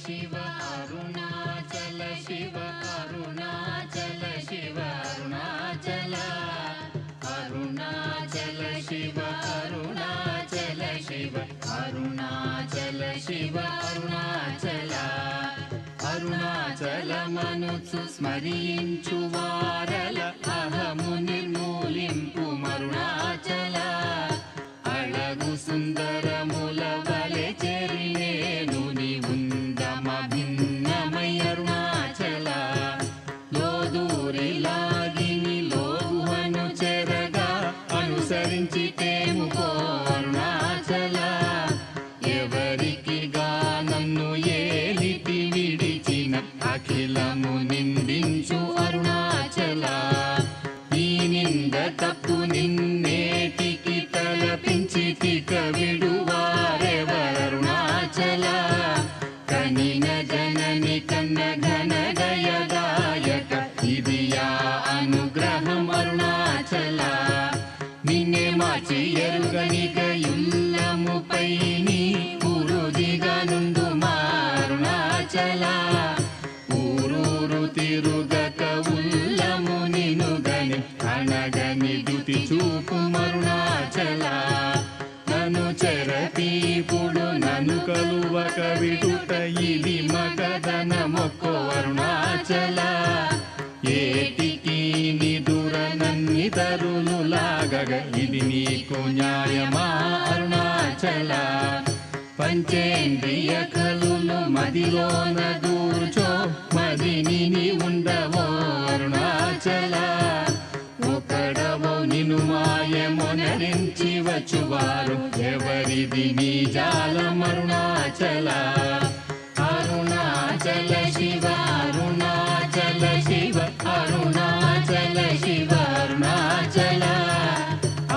शिव अरुणाचल शिव अरुणाचल शिव अरुणाचल अरुणाचल शिव अरुणाचल शिव अरुणाचल शिव अरुणाचल अरुणाचलमनुचु स्मరించు వారల అహము నిర్మూలింపు అరుణాచల అళగు సుందరముల వలె చెరినేను నీ ఉందమ భిన్నమై అరుణాచల లోదూరి లాగిని లోగుహను చెరగా అనుసరించితేము పో అరుణాచల ఎవరికి నన్ను ఏలితి విడిచిన అఖిలము నిందించు అరుణాచల ఈ నింద తప్పు నిన్నేటికి తలపించితిక విడువారెవరుణాచల కనిన జనని కన్న ఘన దయదాయక ఇది యా అనుగ్రహం అరుణాచల నిన్నే మార్చి ఎరుగనిక యుల్లముపై నీ పురుదిగా నుండు అరుణాచల ఊరూరు తిరుగక ఉల్లము నినుగని అనగని దుతి చూపు అరుణాచల నన్ను చెరపీపుడు నన్ను కలువక విడుట ఇది మగధన మొక్కో అరుణాచల ఏటికి నిదుర నన్నితరులు లాగగ ఇది నీకు న్యాయమా అరుణాచల పంచేంద్రియ కలులు మదిలోన దూర్చో మదిని నీ ఉండవో అరుణాచల ఒకడవో నిను మాయమొనరించి వచ్చువారు ఎవరిది నీ జాలం అరుణాచల అరుణాచల శివ అరుణాచల శివ అరుణాచల శివ అరుణాచల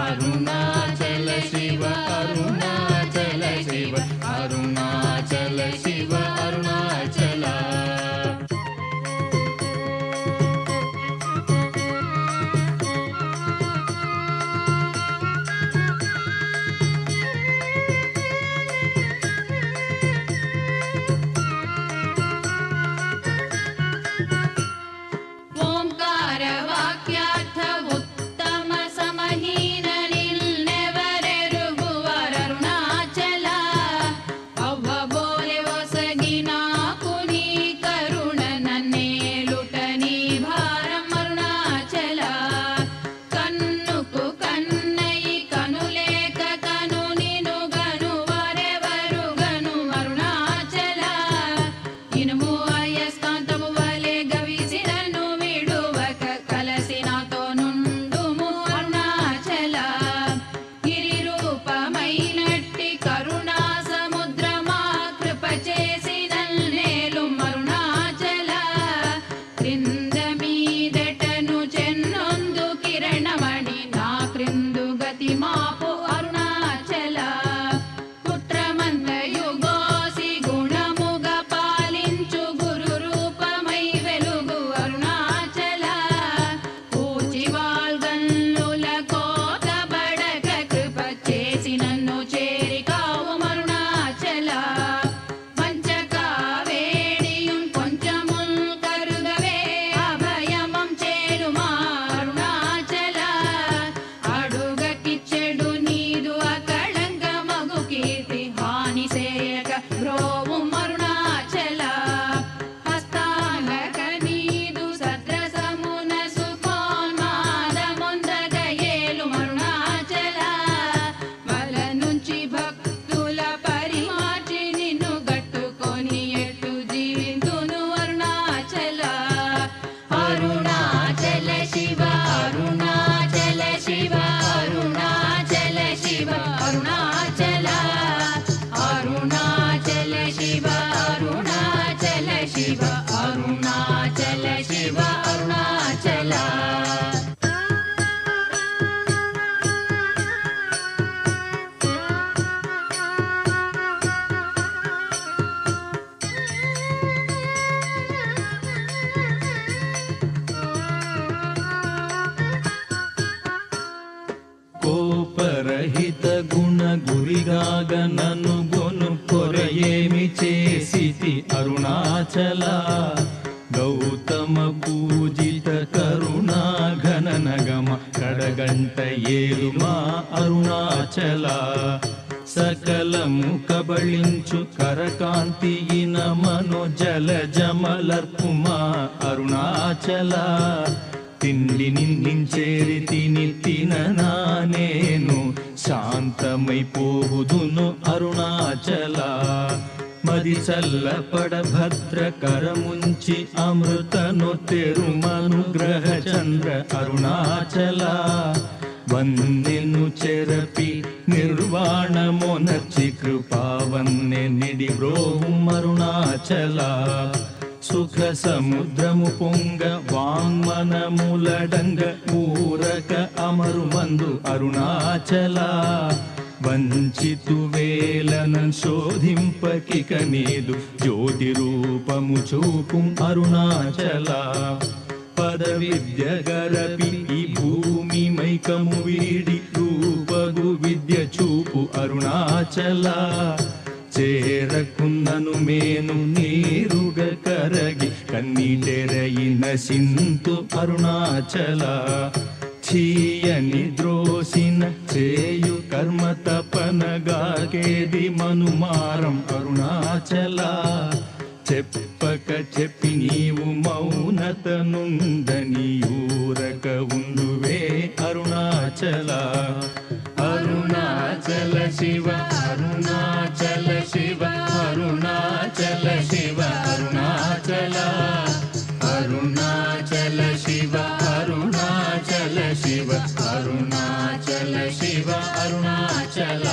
అరుణాచల శివ అరుణాచల శివ అరుణాచల శివ అరుణాచల కోపరహిత గుణ గురిగాగ నన్ను గొను కొరయేమి చేసితి అరుణ జగత ఏలు మా అరుణాచల సకలము కబళించు కరకాంతి ఇన మనోజల జమలర్పు మా అరుణాచల తిండి నిందించేరి తిననా నేను శాంతమైపోవుదును అరుణాచల మది చల్లపడ భద్రకరముంచి అమృతను తెరుమనుగ్రహ చంద్ర అరుణాచల వన్నెను చెరపి నిర్వాణమునర్చి కృపావన్నె నిడి బ్రోహుం అరుణాచల సుఖ సముద్రము పొంగ వాంగ్మనములడంగ ఊరక అమరుమందు అరుణాచల వంచితు వేలనం శోధింపకిక నీదు జ్యోతి రూపము చూపు అరుణాచల పద విద్య గరపి ఈ భూమి మైకము వీడి రూపగు విద్య చూపు అరుణాచల చేరకున్నను మేను నీరుగ కరగి కన్నీటెరయి నశింతు అరుణాచల చీయని ద్రోసిన చేయు కర్మ తపనగాకేది మనుమారం అరుణాచల చెప్పక చెప్పి నీవు మౌనత నుందని ఊరక ఉండువే అరుణాచల అరుణాచల శివ అరుణాచల శివ అరుణాచల శివ అరుణాచల అరుణాచల శివ అరుణాచల శివ అరుణాచల శివ అరుణాచల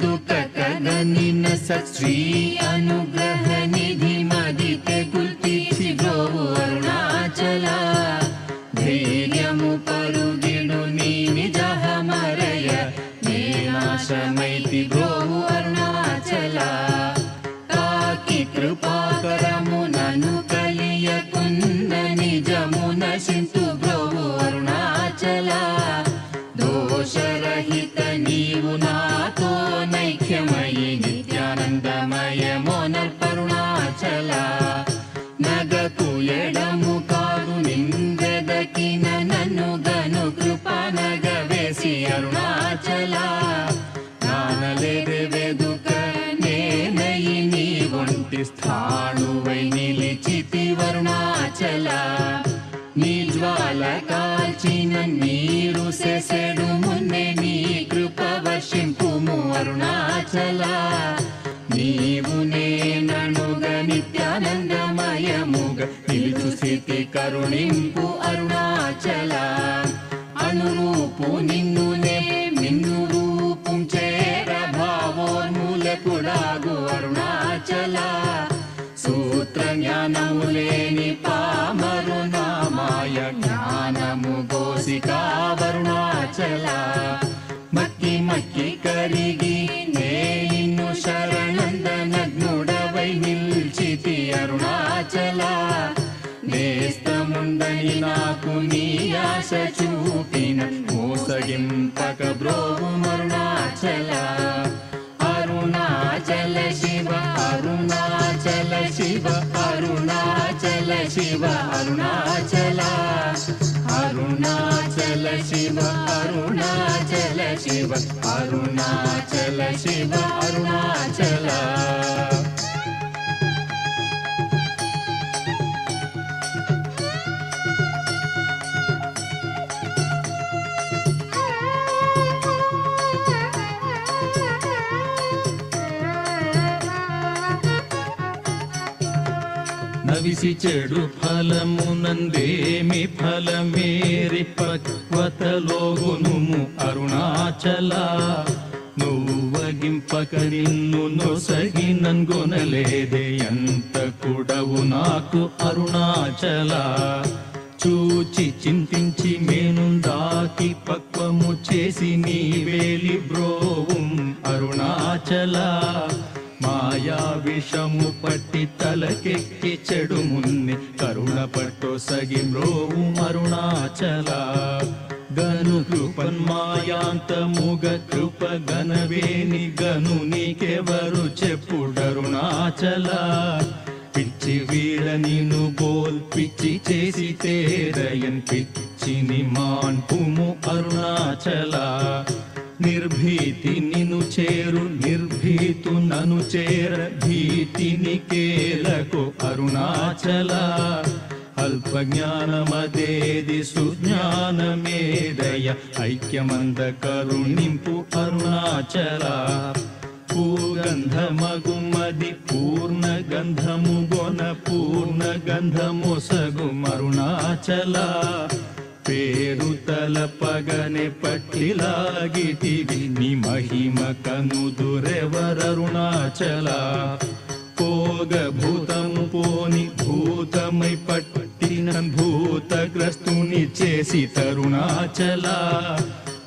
వెదుకగనిన సత్శ్రీ అనుగ్రహ నిధి మదితే గుల్తీర్చి బ్రోవు అరుణాచల ధైర్యము పరుగిడు నీ నిజహమరయ నేనాశమైతి బ్రోవు అరుణాచల తాకి కృపాకరము నను కలియకున్న నిజము నశింతు బ్రోవు అరుణాచల దోషరహిత నీవు నాతో నైక్యమయి నిత్యానంద నిత్యానందమయమోనర్పరుణాచల నగకు ఎడము కాదు నిందెదకిన నన్ను గను కృపనగ వేసి అరుణాచల నానలేదే వెదుక నేనయి నీ ఒంటి స్థాణువై నిలిచితి వరుణాచల నీ జ్వాల కాల్చిన నీరు సెసెడు మున్నే నీ కృప వర్షింపుము అరుణాచల నీవు నేననుగ నిత్యానందమయముగ నిలుచు స్థితి కరుణింపు అరుణాచల అనురూపు నిన్నునే మిన్ను రూపం చేర భావోన్మూలకుడాగు అరుణాచల సూత్ర జ్ఞానము లేని పామరు నామాయ జ్ఞానము గోసికా వరుణాచల మక్కి మక్కి కరిగి నే నిన్ను శరణందనగ్నుడవై నిల్చితి అరుణాచల నేస్తముందని నాకు నీ ఆశ చూపిన మోసగింపక బ్రోవు అరుణాచల అరుణాచల శివ అరుణాచల శివ అరుణాచల శివ అరుణాచల అరుణాచల శివ అరుణాచల శివ అరుణాచల శివ అరుణాచల నవిసి చెడు ఫలమునందేమి ఫలమేరి పక్వతలోగునుము అరుణాచల నువ్వగింపక నిన్ను నొసగినన్గొనలేదే ఎంత కూడవు నాకు అరుణాచల చూచి చింతించి మేనుందాకి పక్వము చేసి నీ వేలి బ్రోవుం అరుణాచల మాయా విషము పట్టి తలకెక్కి చెడు మున్ని కరుణ పట్టు సగి మ్రోవు అరుణాచల గను కృపన్మాయాంతముగ కృప గనవేని గను నీకెవరు చెప్పుడరుణాచల పిచ్చి వీర నిన్ను బోల్ పిచ్చి చేసి తేరయన్ పిచ్చిని మాన్పుము అరుణాచల నిర్భీతి నిను చేరు నిర్భీతు నను చేర భీతిని కేలకు అరుణాచల అల్ప జ్ఞానమదేది సుజ్ఞానమేదయ ఐక్యమంద కరుణింపు అరుణాచల పూగంధమగుమది పూర్ణ గంధము గొన పూర్ణ గంధము సగు అరుణాచల పేరు తలపగనే పట్టిలాగితివి నీ మహిమ కనుదురెవరరుణాచల పోగ భూతము పోని భూతమై పట్టిన భూతగ్రస్తుని చేసి తరుణాచల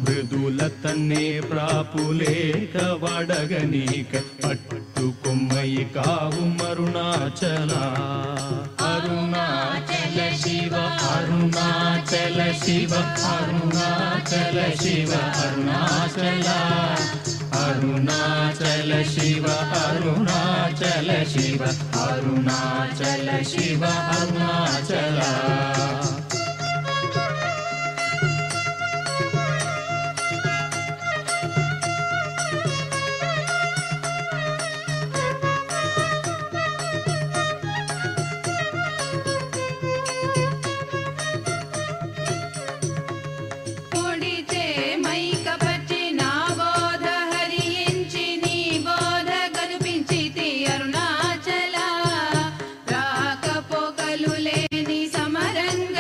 మృదుల తన్నే ప్రాపులేక వడగనీక పట్టుకొమ్మయి కావు అరుణాచల అరుణాచల శివ అరుణాచల శివ అరుణాచల శివ అరుణాచల అరుణాచల శివ అరుణాచల శివ అరుణాచల శివ అరుణాచల అరుణాచల రాకపోకలు లేని సమరంగ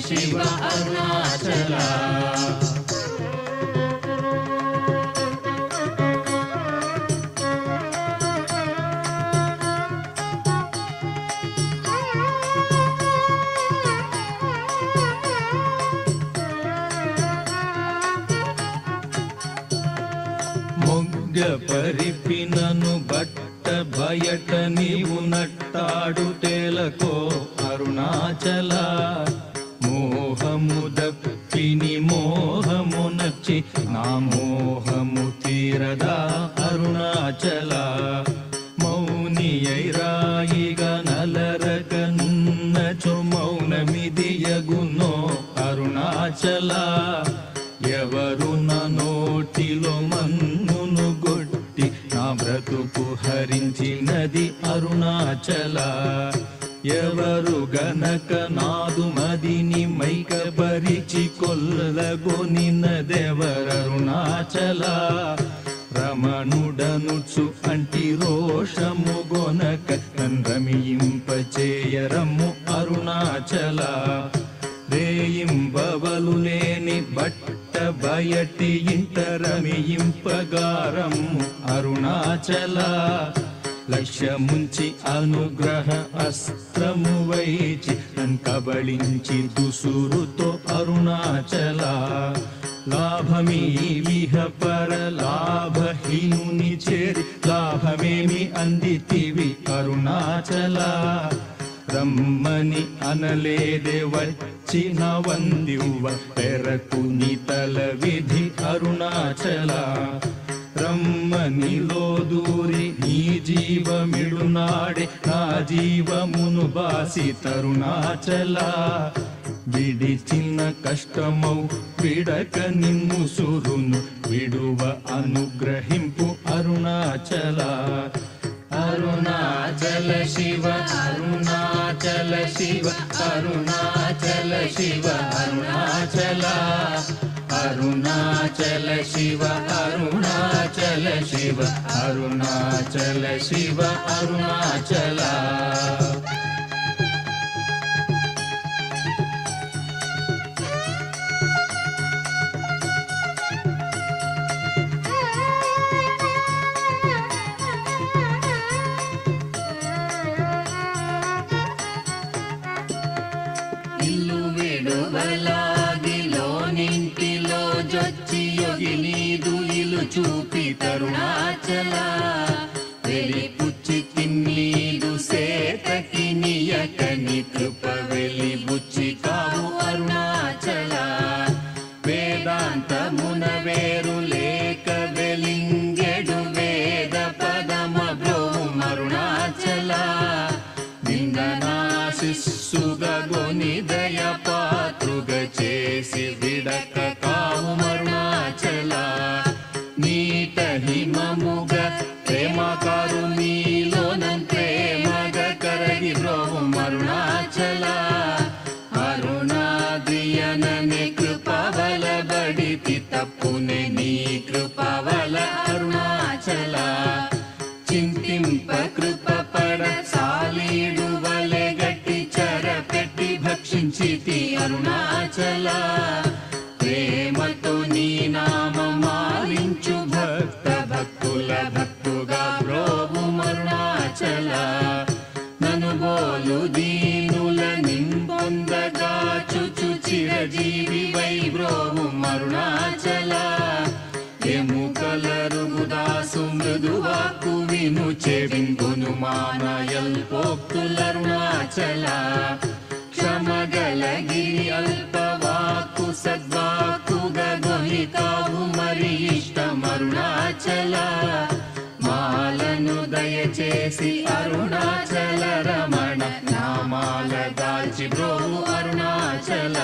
ಶಿವ ಅರುಣಾಚಲ మొగ్గ పరిపినను బట్ట బయట నీవు నట్టాడుటేలకో అరుణాచల మోహము దప్పిని మోహము నచ్చి నా మోహము తీరదా అరుణాచల మౌనియైరాయిగా నలరకన్నచో మౌనమిదియగునో అరుణాచల ఎవరు నా నోటిలో మన్నును గొట్టి నా బ్రతుకు హరించినది అరుణాచల ఎవరు గనక నాదు మదిని మైకపరిచి కొల్లగొనినదెవరరుణాచల రమణుడనుచు అంటి రోషము గొనక రమియింపచేయరము అరుణాచల రేయింబవలు లేని బట్ట బయటి ఇంటరమియింపగారము అరుణాచల లక్ష్యముంచి అనుగ్రహ అస్త్రము వైచి కబళించి దుసురుతో అరుణాచల లాభమీ విహ పర లాభహీనుని చేరి లాభమేమి అందితివి అరుణాచల రమ్మని అనలేదే వచ్చిన వందివ్వ పెరకు నితల విధి అరుణాచల రమ్మనిలో దూరి నీ జీవమిడునాడే నా జీవమును బాసి తరుణాచల విడిచిన కష్టమౌ విడక నిన్ను సురును విడువ అనుగ్రహింపు అరుణాచల అరుణాచల శివ అరుణాచల శివ అరుణాచల శివ అరుణాచల అరుణాచల శివ అరుణాచల శివ అరుణాచల శివ అరుణాచల నింటిలో జొచ్చి యోగి నీదు ఇలు చూపి తరుణాచల వెలిపుచ్చి తిన్నీదు సేతకి నియకని కృప వెలిబుచ్చి కావు అరుణాచల వేదాంతమున వేరు లేక వెలింగెడు వేద పదమ బ్రోము అరుణాచల నిందనాశిస్సుగా గొని దయ పాత్రుగ చేసి విడక కావు అరుణాచల నీట హిమముగ ప్రేమకారు నీలోనం ప్రేమగ కరగి బ్రోవు అరుణాచల అరుణాద్రియననే కృపవల బడితి తప్పునే నీ కృపవల అరుణాచల చింతింప కృప పడ సాలీడు వలె గట్టి చెరపెట్టి భక్షించితి అరుణాచల ప్రేమతో నీ నామమాలించు భక్త భక్తుల భక్తుగా బ్రోవు అరుణాచల నను బోలు దీనుల నింపొందగా చుచు చిరజీవి వై బ్రోవు అరుణాచల ఎముకలరుగుదాసు మృదువాకు విను చెవింగును మానయల్పోక్తులరుణాచల క్షమగలగిరి అల్పవాకు సద్వాకుగా గొని కావు మరి ఇష్టమరుణాచల మాలను దయచేసి అరుణాచల రమణ నామాల దాల్చి బ్రోవు అరుణాచల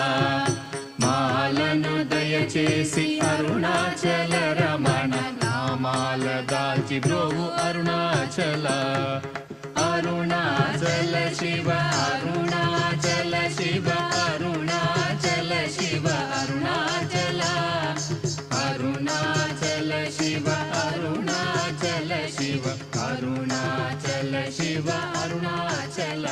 మాలను దయచేసి అరుణాచల రమణ నామాల దాల్చి బ్రోవు అరుణాచల అరుణాచల శివ అరుణాచల శివ అరుణాచల శివ అరుణాచల అరుణాచల శివ అరుణాచల శివ అరుణాచల శివ అరుణాచల